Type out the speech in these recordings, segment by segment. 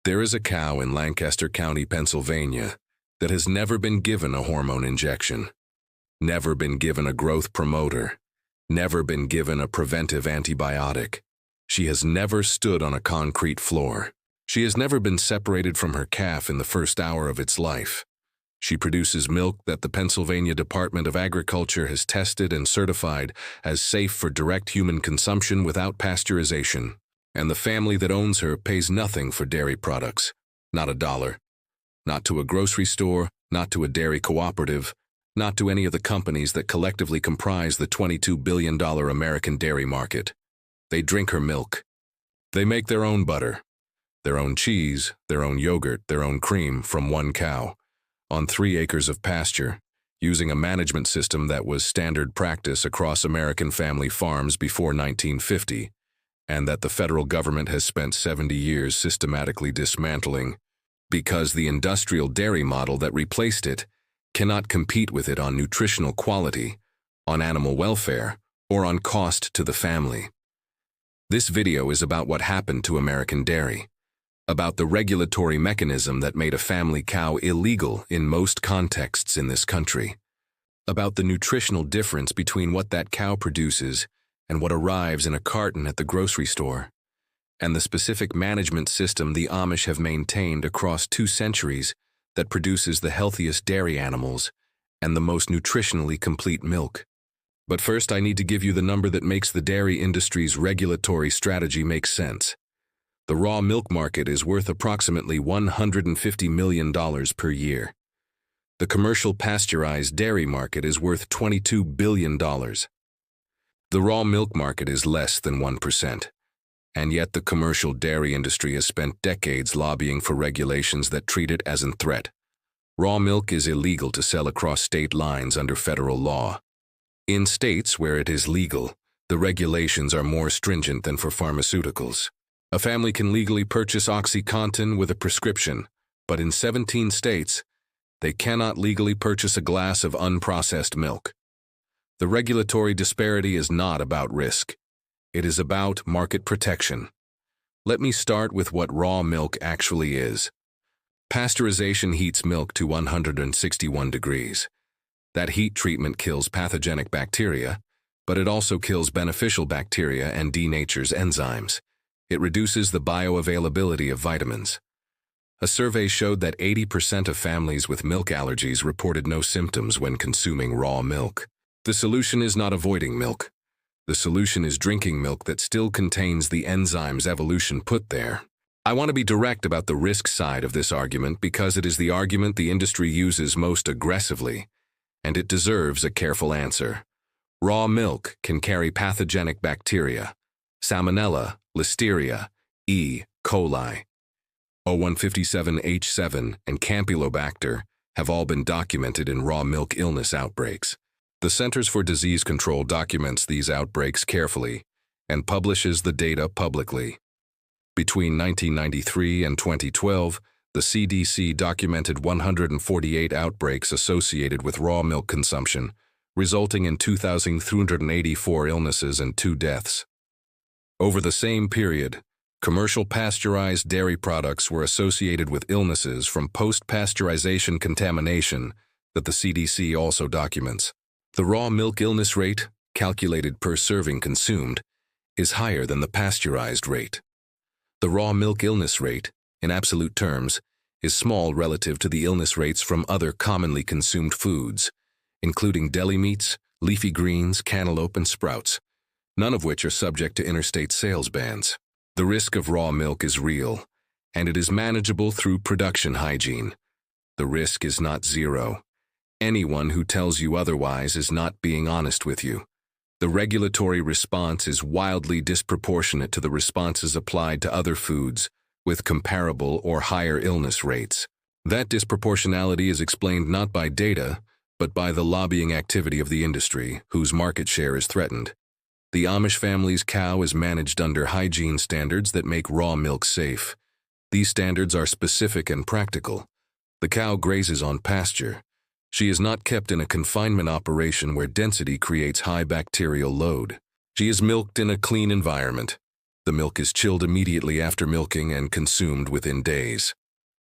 There is a cow in Lancaster County, Pennsylvania, that has never been given a hormone injection, never been given a growth promoter, never been given a preventive antibiotic. She has never stood on a concrete floor. She has never been separated from her calf in the first hour of its life. She produces milk that the Pennsylvania Department of Agriculture has tested and certified as safe for direct human consumption without pasteurization. And the family that owns her pays nothing for dairy products, not a dollar. Not to a grocery store, not to a dairy cooperative, not to any of the companies that collectively comprise the $22 billion American dairy market. They drink her milk. They make their own butter, their own cheese, their own yogurt, their own cream from one cow, on 3 acres of pasture, using a management system that was standard practice across American family farms before 1950, and that the federal government has spent 70 years systematically dismantling, because the industrial dairy model that replaced it cannot compete with it on nutritional quality, on animal welfare, or on cost to the family. This video is about what happened to American dairy, about the regulatory mechanism that made a family cow illegal in most contexts in this country, about the nutritional difference between what that cow produces and what arrives in a carton at the grocery store, and the specific management system the Amish have maintained across 2 centuries that produces the healthiest dairy animals and the most nutritionally complete milk. But first, I need to give you the number that makes the dairy industry's regulatory strategy make sense. The raw milk market is worth approximately $150 million per year. The commercial pasteurized dairy market is worth $22 billion. The raw milk market is less than 1%, and yet the commercial dairy industry has spent decades lobbying for regulations that treat it as a threat. Raw milk is illegal to sell across state lines under federal law. In states where it is legal, the regulations are more stringent than for pharmaceuticals. A family can legally purchase OxyContin with a prescription, but in 17 states, they cannot legally purchase a glass of unprocessed milk. The regulatory disparity is not about risk. It is about market protection. Let me start with what raw milk actually is. Pasteurization heats milk to 161 degrees. That heat treatment kills pathogenic bacteria, but it also kills beneficial bacteria and denatures enzymes. It reduces the bioavailability of vitamins. A survey showed that 80% of families with milk allergies reported no symptoms when consuming raw milk. The solution is not avoiding milk. The solution is drinking milk that still contains the enzymes evolution put there. I want to be direct about the risk side of this argument because it is the argument the industry uses most aggressively, and it deserves a careful answer. Raw milk can carry pathogenic bacteria, Salmonella, Listeria, E. coli. O157H7 and Campylobacter have all been documented in raw milk illness outbreaks. The Centers for Disease Control documents these outbreaks carefully and publishes the data publicly. Between 1993 and 2012, the CDC documented 148 outbreaks associated with raw milk consumption, resulting in 2,384 illnesses and 2 deaths. Over the same period, commercial pasteurized dairy products were associated with illnesses from post-pasteurization contamination that the CDC also documents. The raw milk illness rate, calculated per serving consumed, is higher than the pasteurized rate. The raw milk illness rate, in absolute terms, is small relative to the illness rates from other commonly consumed foods, including deli meats, leafy greens, cantaloupe, and sprouts, none of which are subject to interstate sales bans. The risk of raw milk is real, and it is manageable through production hygiene. The risk is not zero. Anyone who tells you otherwise is not being honest with you. The regulatory response is wildly disproportionate to the responses applied to other foods with comparable or higher illness rates. That disproportionality is explained not by data, but by the lobbying activity of the industry, whose market share is threatened. The Amish family's cow is managed under hygiene standards that make raw milk safe. These standards are specific and practical. The cow grazes on pasture. She is not kept in a confinement operation where density creates high bacterial load. She is milked in a clean environment. The milk is chilled immediately after milking and consumed within days.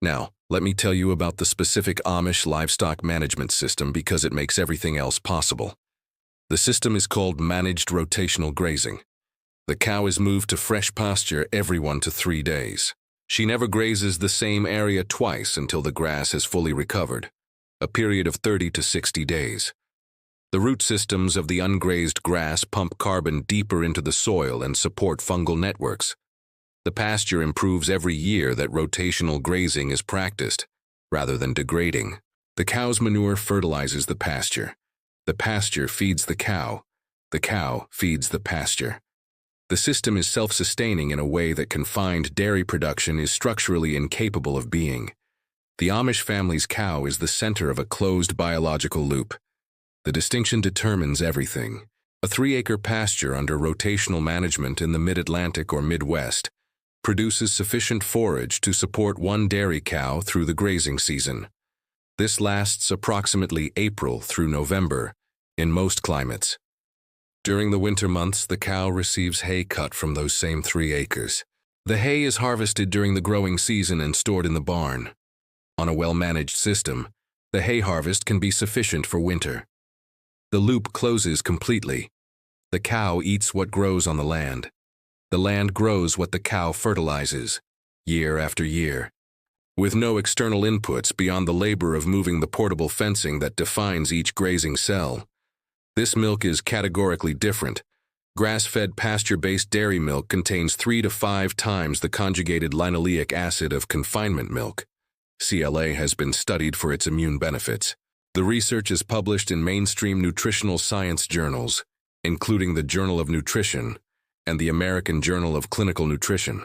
Now, let me tell you about the specific Amish livestock management system because it makes everything else possible. The system is called managed rotational grazing. The cow is moved to fresh pasture every 1 to 3 days. She never grazes the same area twice until the grass has fully recovered, a period of 30 to 60 days. The root systems of the ungrazed grass pump carbon deeper into the soil and support fungal networks. The pasture improves every year that rotational grazing is practiced, rather than degrading. The cow's manure fertilizes the pasture. The pasture feeds the cow. The cow feeds the pasture. The system is self-sustaining in a way that confined dairy production is structurally incapable of being. The Amish family's cow is the center of a closed biological loop. The distinction determines everything. A 3-acre pasture under rotational management in the mid-Atlantic or Midwest produces sufficient forage to support 1 dairy cow through the grazing season. This lasts approximately April through November in most climates. During the winter months, the cow receives hay cut from those same 3 acres. The hay is harvested during the growing season and stored in the barn. On a well-managed system, the hay harvest can be sufficient for winter. The loop closes completely. The cow eats what grows on the land. The land grows what the cow fertilizes, year after year. With no external inputs beyond the labor of moving the portable fencing that defines each grazing cell. This milk is categorically different. Grass-fed pasture-based dairy milk contains 3 to 5 times the conjugated linoleic acid of confinement milk. CLA has been studied for its immune benefits. The research is published in mainstream nutritional science journals, including the Journal of Nutrition and the American Journal of Clinical Nutrition.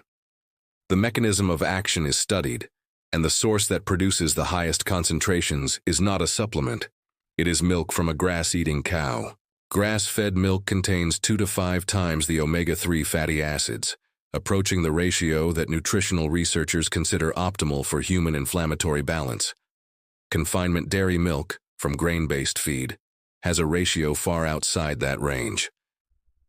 The mechanism of action is studied, and the source that produces the highest concentrations is not a supplement. It is milk from a grass-eating cow. Grass-fed milk contains 2 to 5 times the omega-3 fatty acids, approaching the ratio that nutritional researchers consider optimal for human inflammatory balance. Confinement dairy milk, from grain-based feed, has a ratio far outside that range.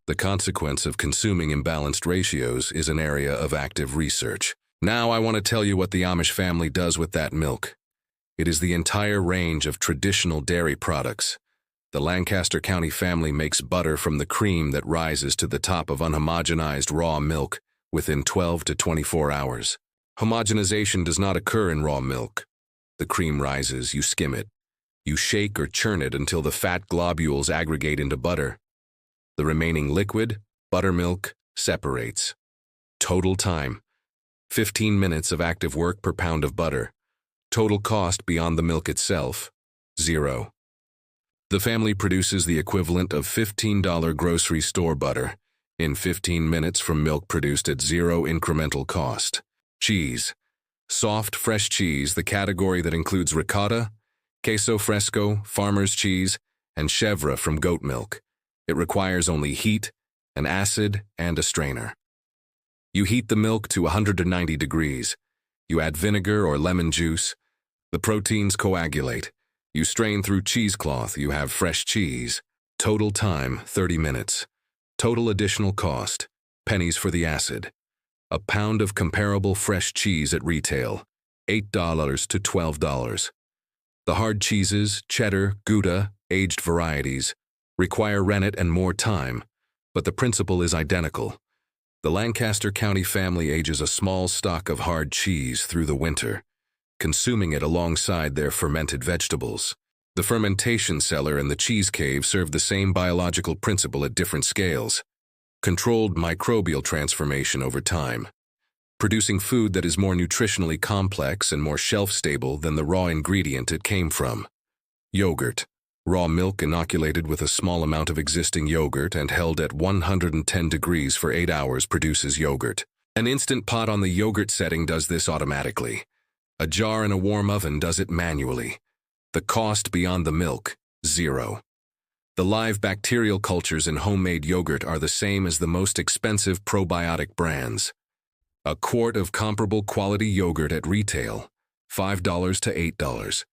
The consequence of consuming imbalanced ratios is an area of active research. Now I want to tell you what the Amish family does with that milk. It is the entire range of traditional dairy products. The Lancaster County family makes butter from the cream that rises to the top of unhomogenized raw milk within 12 to 24 hours. Homogenization does not occur in raw milk. The cream rises, you skim it. You shake or churn it until the fat globules aggregate into butter. The remaining liquid, buttermilk, separates. Total time: 15 minutes of active work per pound of butter. Total cost beyond the milk itself: 0. The family produces the equivalent of $15 grocery store butter in 15 minutes from milk produced at 0 incremental cost. Cheese. Soft, fresh cheese, the category that includes ricotta, queso fresco, farmer's cheese, and chèvre from goat milk. It requires only heat, an acid, and a strainer. You heat the milk to 190 degrees. You add vinegar or lemon juice. The proteins coagulate. You strain through cheesecloth. You have fresh cheese. Total time, 30 minutes. Total additional cost, pennies for the acid. A pound of comparable fresh cheese at retail, $8 to $12. The hard cheeses, cheddar, Gouda, aged varieties, require rennet and more time, but the principle is identical. The Lancaster County family ages a small stock of hard cheese through the winter, consuming it alongside their fermented vegetables. The fermentation cellar and the cheese cave serve the same biological principle at different scales. Controlled microbial transformation over time, producing food that is more nutritionally complex and more shelf-stable than the raw ingredient it came from. Yogurt. Raw milk inoculated with a small amount of existing yogurt and held at 110 degrees for 8 hours produces yogurt. An instant pot on the yogurt setting does this automatically. A jar in a warm oven does it manually. The cost beyond the milk, 0. The live bacterial cultures in homemade yogurt are the same as the most expensive probiotic brands. A quart of comparable quality yogurt at retail, $5 to $8.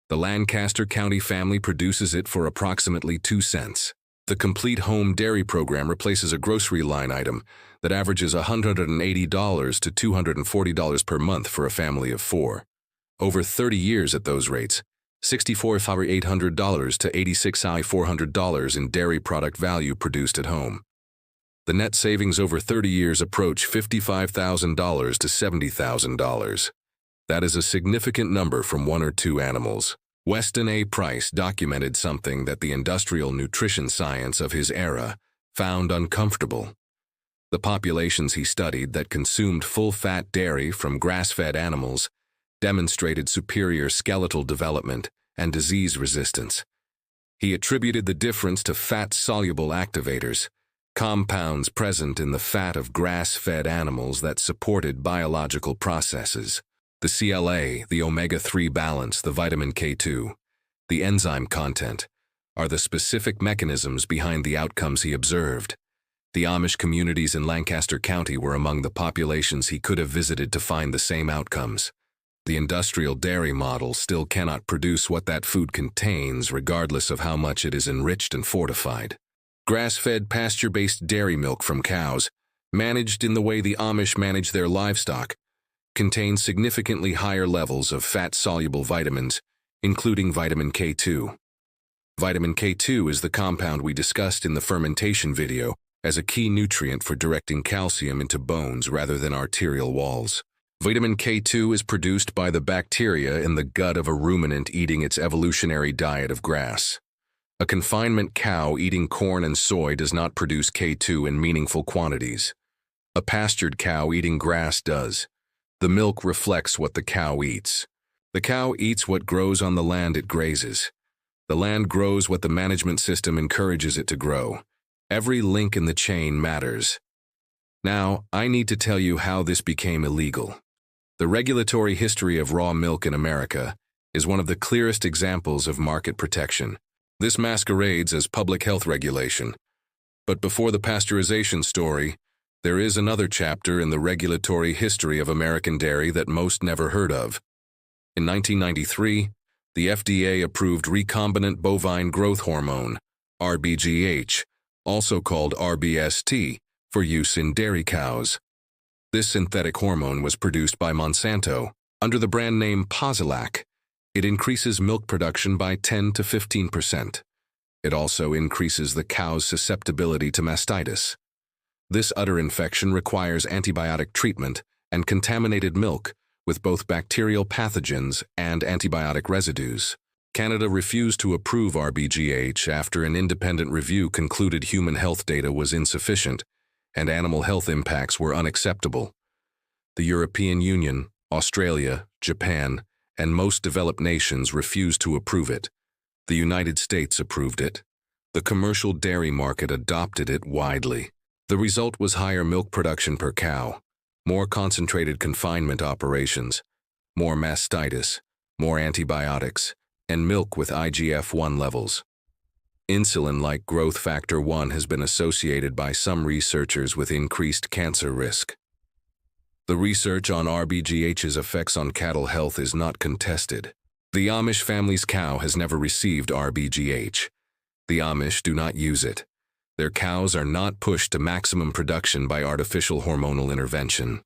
The Lancaster County family produces it for approximately 2 cents. The complete home dairy program replaces a grocery line item that averages $180 to $240 per month for a family of 4. Over 30 years at those rates, $64,800 to $86,400 in dairy product value produced at home. The net savings over 30 years approach $55,000 to $70,000. That is a significant number from 1 or 2 animals. Weston A. Price documented something that the industrial nutrition science of his era found uncomfortable. The populations he studied that consumed full-fat dairy from grass-fed animals demonstrated superior skeletal development and disease resistance. He attributed the difference to fat-soluble activators, compounds present in the fat of grass-fed animals that supported biological processes. The CLA, the omega-3 balance, the vitamin K2, the enzyme content, are the specific mechanisms behind the outcomes he observed. The Amish communities in Lancaster County were among the populations he could have visited to find the same outcomes. The industrial dairy model still cannot produce what that food contains, regardless of how much it is enriched and fortified. Grass-fed, pasture-based dairy milk from cows, managed in the way the Amish manage their livestock, contains significantly higher levels of fat-soluble vitamins, including vitamin K2. Vitamin K2 is the compound we discussed in the fermentation video as a key nutrient for directing calcium into bones rather than arterial walls. Vitamin K2 is produced by the bacteria in the gut of a ruminant eating its evolutionary diet of grass. A confinement cow eating corn and soy does not produce K2 in meaningful quantities. A pastured cow eating grass does. The milk reflects what the cow eats. The cow eats what grows on the land it grazes. The land grows what the management system encourages it to grow. Every link in the chain matters. Now, I need to tell you how this became illegal. The regulatory history of raw milk in America is one of the clearest examples of market protection. This masquerades as public health regulation. But before the pasteurization story, there is another chapter in the regulatory history of American dairy that most never heard of. In 1993, the FDA approved recombinant bovine growth hormone, rBGH, also called rBST, for use in dairy cows. This synthetic hormone was produced by Monsanto under the brand name Posilac. It increases milk production by 10 to 15%. It also increases the cow's susceptibility to mastitis. This udder infection requires antibiotic treatment and contaminated milk with both bacterial pathogens and antibiotic residues. Canada refused to approve rBGH after an independent review concluded human health data was insufficient and animal health impacts were unacceptable. The European Union, Australia, Japan, and most developed nations refused to approve it. The United States approved it. The commercial dairy market adopted it widely. The result was higher milk production per cow, more concentrated confinement operations, more mastitis, more antibiotics, and milk with IGF-1 levels. Insulin-like growth factor 1 has been associated by some researchers with increased cancer risk. The research on rBGH's effects on cattle health is not contested. The Amish family's cow has never received rBGH. The Amish do not use it. Their cows are not pushed to maximum production by artificial hormonal intervention.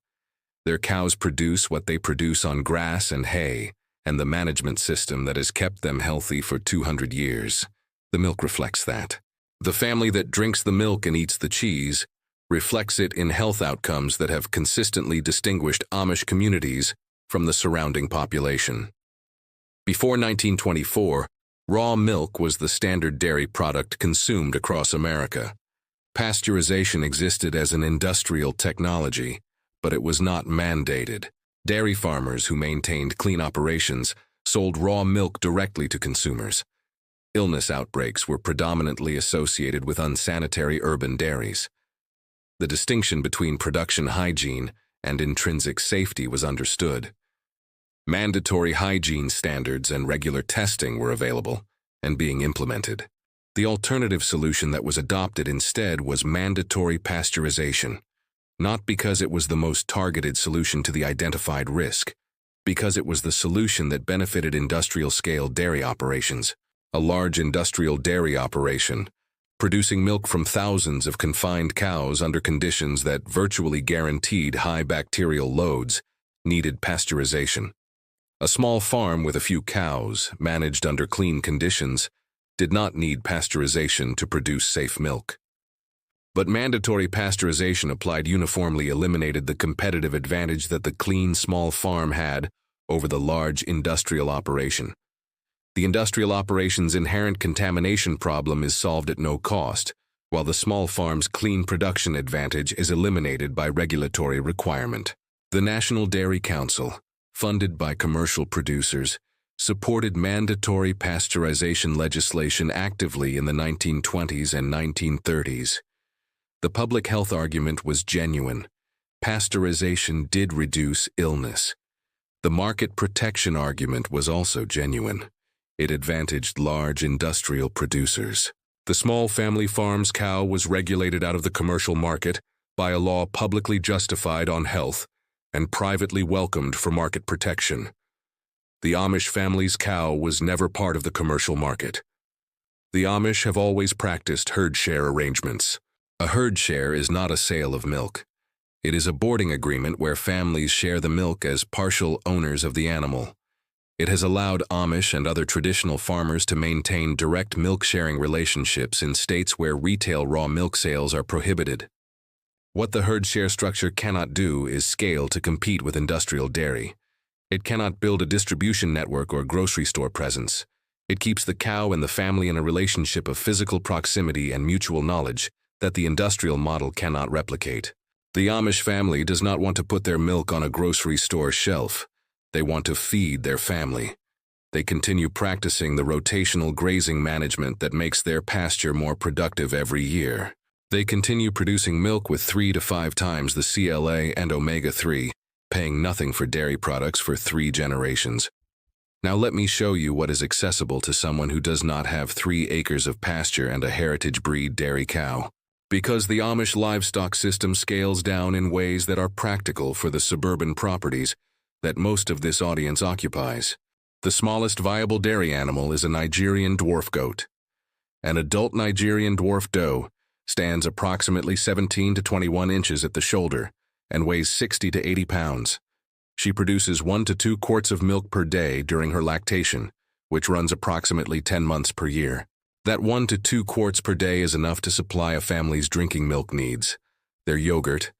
Their cows produce what they produce on grass and hay, and the management system that has kept them healthy for 200 years. The milk reflects that. The family that drinks the milk and eats the cheese reflects it in health outcomes that have consistently distinguished Amish communities from the surrounding population. Before 1924, raw milk was the standard dairy product consumed across America. Pasteurization existed as an industrial technology, but it was not mandated. Dairy farmers who maintained clean operations sold raw milk directly to consumers. Illness outbreaks were predominantly associated with unsanitary urban dairies. The distinction between production hygiene and intrinsic safety was understood. Mandatory hygiene standards and regular testing were available and being implemented. The alternative solution that was adopted instead was mandatory pasteurization, not because it was the most targeted solution to the identified risk, because it was the solution that benefited industrial-scale dairy operations. A large industrial dairy operation, producing milk from thousands of confined cows under conditions that virtually guaranteed high bacterial loads, needed pasteurization. A small farm with a few cows, managed under clean conditions, did not need pasteurization to produce safe milk. But mandatory pasteurization applied uniformly eliminated the competitive advantage that the clean small farm had over the large industrial operation. The industrial operation's inherent contamination problem is solved at no cost, while the small farm's clean production advantage is eliminated by regulatory requirement. The National Dairy Council, funded by commercial producers, supported mandatory pasteurization legislation actively in the 1920s and 1930s. The public health argument was genuine. Pasteurization did reduce illness. The market protection argument was also genuine. It advantaged large industrial producers. The small family farm's cow was regulated out of the commercial market by a law publicly justified on health and privately welcomed for market protection. The Amish family's cow was never part of the commercial market. The Amish have always practiced herd share arrangements. A herd share is not a sale of milk. It is a boarding agreement where families share the milk as partial owners of the animal. It has allowed Amish and other traditional farmers to maintain direct milk-sharing relationships in states where retail raw milk sales are prohibited. What the herd share structure cannot do is scale to compete with industrial dairy. It cannot build a distribution network or grocery store presence. It keeps the cow and the family in a relationship of physical proximity and mutual knowledge that the industrial model cannot replicate. The Amish family does not want to put their milk on a grocery store shelf. They want to feed their family. They continue practicing the rotational grazing management that makes their pasture more productive every year. They continue producing milk with 3 to 5 times the CLA and omega-3, paying nothing for dairy products for 3 generations. Now let me show you what is accessible to someone who does not have 3 acres of pasture and a heritage breed dairy cow. Because the Amish livestock system scales down in ways that are practical for the suburban properties that most of this audience occupies. The smallest viable dairy animal is a Nigerian dwarf goat. An adult Nigerian dwarf doe stands approximately 17 to 21 inches at the shoulder and weighs 60 to 80 pounds. She produces 1 to 2 quarts of milk per day during her lactation, which runs approximately 10 months per year. That 1 to 2 quarts per day is enough to supply a family's drinking milk needs, their yogurt,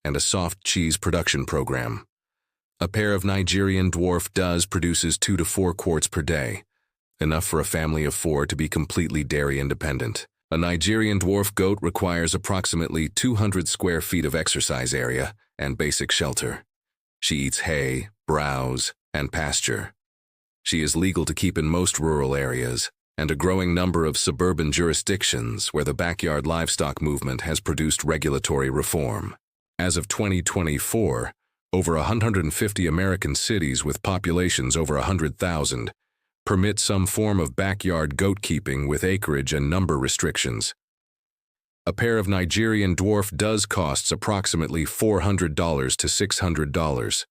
and a soft cheese production program. A pair of Nigerian dwarf does produces 2 to 4 quarts per day, enough for a family of 4 to be completely dairy independent. A Nigerian dwarf goat requires approximately 200 square feet of exercise area and basic shelter. She eats hay, browse, and pasture. She is legal to keep in most rural areas, and a growing number of suburban jurisdictions where the backyard livestock movement has produced regulatory reform. As of 2024, over 150 American cities with populations over 100,000 permit some form of backyard goat keeping with acreage and number restrictions. A pair of Nigerian dwarf does costs approximately $400 to $600.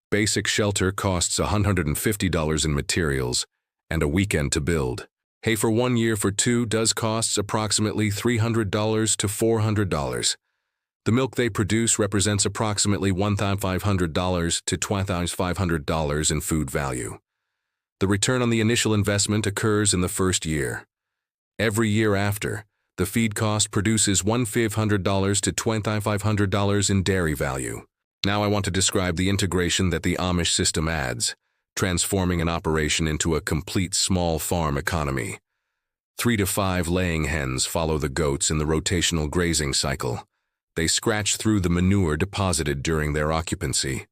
Basic shelter costs $150 in materials and a weekend to build. Hay for 1 year for 2 does costs approximately $300 to $400. The milk they produce represents approximately $1,500 to $2,500 in food value. The return on the initial investment occurs in the first year. Every year after, the feed cost produces $1,500 to $2,500 in dairy value. Now I want to describe the integration that the Amish system adds, transforming an operation into a complete small farm economy. 3 to 5 laying hens follow the goats in the rotational grazing cycle. They scratch through the manure deposited during their occupancy.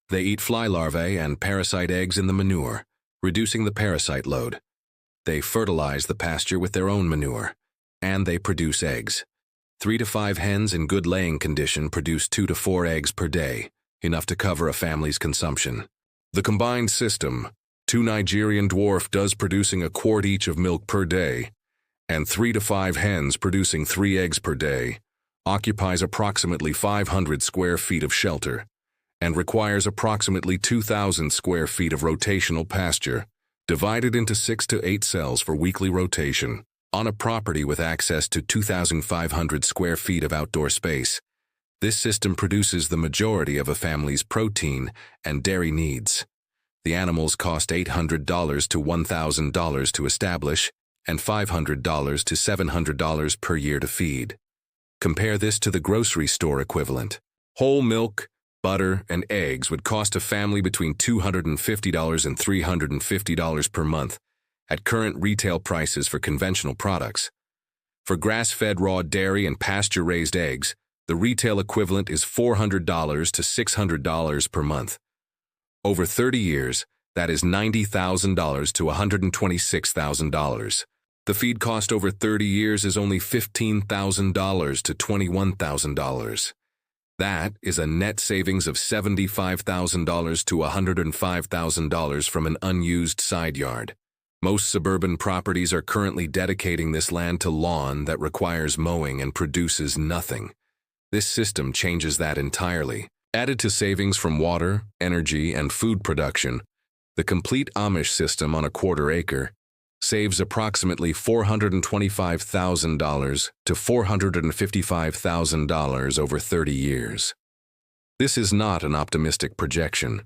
They eat fly larvae and parasite eggs in the manure, reducing the parasite load. They fertilize the pasture with their own manure, and they produce eggs. 3 to 5 hens in good laying condition produce 2 to 4 eggs per day, enough to cover a family's consumption. The combined system, 2 Nigerian dwarf does producing a quart each of milk per day, and 3 to 5 hens producing 3 eggs per day, occupies approximately 500 square feet of shelter, and requires approximately 2,000 square feet of rotational pasture, divided into 6 to 8 cells for weekly rotation. On a property with access to 2,500 square feet of outdoor space, this system produces the majority of a family's protein and dairy needs. The animals cost $800 to $1,000 to establish and $500 to $700 per year to feed. Compare this to the grocery store equivalent. Whole milk, butter, and eggs would cost a family between $250 and $350 per month at current retail prices for conventional products. For grass-fed raw dairy and pasture-raised eggs, the retail equivalent is $400 to $600 per month. Over 30 years, that is $90,000 to $126,000. The feed cost over 30 years is only $15,000 to $21,000. That is a net savings of $75,000 to $105,000 from an unused side yard. Most suburban properties are currently dedicating this land to lawn that requires mowing and produces nothing. This system changes that entirely. Added to savings from water, energy, and food production, the complete Amish system on a quarter acre saves approximately $425,000 to $455,000 over 30 years. This is not an optimistic projection.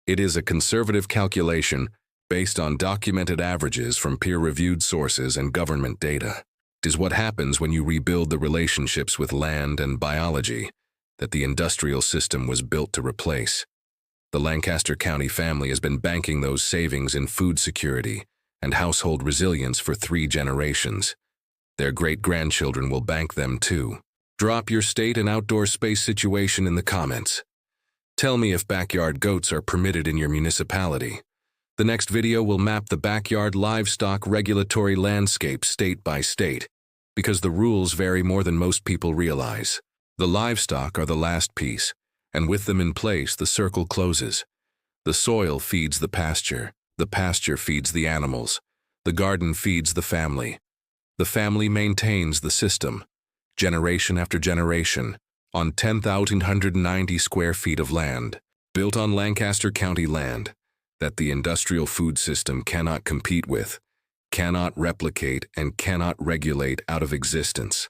It is a conservative calculation based on documented averages from peer-reviewed sources and government data. It is what happens when you rebuild the relationships with land and biology that the industrial system was built to replace. The Lancaster County family has been banking those savings in food security and household resilience for 3 generations. Their great-grandchildren will bank them too. Drop your state and outdoor space situation in the comments. Tell me if backyard goats are permitted in your municipality. The next video will map the backyard livestock regulatory landscape state by state, because the rules vary more than most people realize. The livestock are the last piece, and with them in place, the circle closes. The soil feeds the pasture feeds the animals, the garden feeds the family maintains the system, generation after generation, on 10,190 square feet of land, built on Lancaster County land, that the industrial food system cannot compete with, cannot replicate, and cannot regulate out of existence.